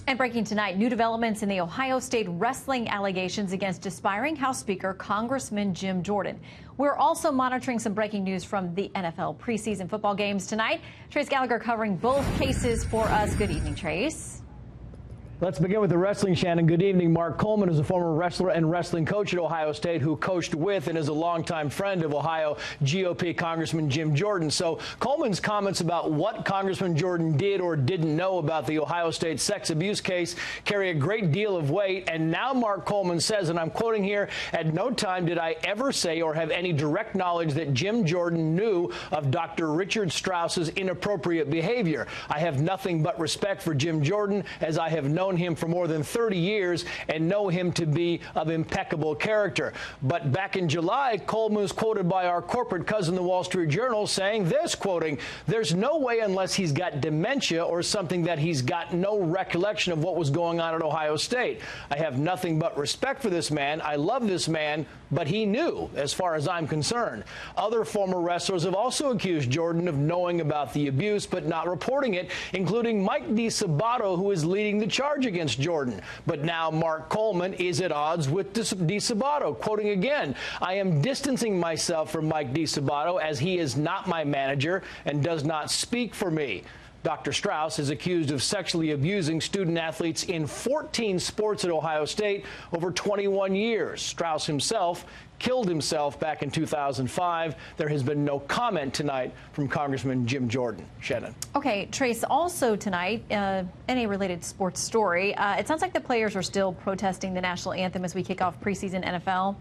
And breaking tonight, new developments in the Ohio State wrestling allegations against aspiring House Speaker Congressman Jim Jordan. We're also monitoring some breaking news from the NFL preseason football games tonight. Trace Gallagher covering both cases for us. Good evening, Trace. Let's begin with the wrestling, Shannon. Good evening. Mark Coleman is a former wrestler and wrestling coach at Ohio State who coached with and is a longtime friend of Ohio GOP Congressman Jim Jordan. So Coleman's comments about what Congressman Jordan did or didn't know about the Ohio State sex abuse case carry a great deal of weight. And now Mark Coleman says, and I'm quoting here, "At no time did I ever say or have any direct knowledge that Jim Jordan knew of Dr. Richard Strauss's inappropriate behavior. I have nothing but respect for Jim Jordan, as I have known him for more than 30 years and know him to be of impeccable character." But back in July, Coleman was quoted by our corporate cousin, the Wall Street Journal, saying this, quoting, "There's no way unless he's got dementia or something that he's got no recollection of what was going on at Ohio State. I have nothing but respect for this man. I love this man, but he knew, as far as I'm concerned." Other former wrestlers have also accused Jordan of knowing about the abuse but not reporting it, including Mike DiSabato, who is leading the charge against Jordan. But now Mark Coleman is at odds with DiSabato, quoting again, "I am distancing myself from Mike DiSabato as he is not my manager and does not speak for me." Dr. Strauss is accused of sexually abusing student athletes in 14 sports at Ohio State over 21 years. Strauss himself killed himself back in 2005. There has been no comment tonight from Congressman Jim Jordan. Shannon. Okay, Trace, also tonight, in a related sports story, it sounds like the players are still protesting the national anthem as we kick off preseason NFL.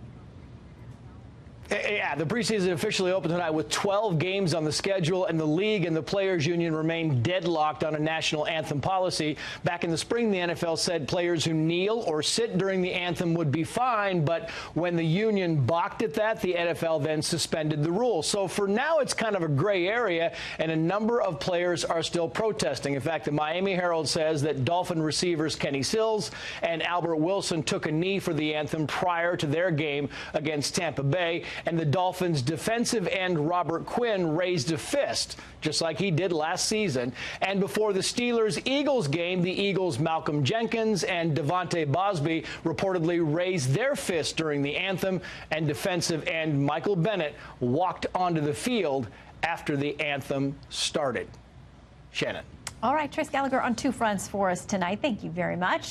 Yeah, the preseason officially opened tonight with 12 games on the schedule, and the league and the players union remain deadlocked on a national anthem policy. Back in the spring, the NFL said players who kneel or sit during the anthem would be fined, but when the union balked at that, the NFL then suspended the rule. So for now, it's kind of a gray area, and a number of players are still protesting. In fact, the Miami Herald says that Dolphin receivers Kenny Sills and Albert Wilson took a knee for the anthem prior to their game against Tampa Bay. And the Dolphins' defensive end Robert Quinn raised a fist, just like he did last season. And before the Steelers-Eagles game, the Eagles' Malcolm Jenkins and Devontae Bosby reportedly raised their fists during the anthem, and defensive end Michael Bennett walked onto the field after the anthem started. Shannon. All right, Trace Gallagher on two fronts for us tonight. Thank you very much.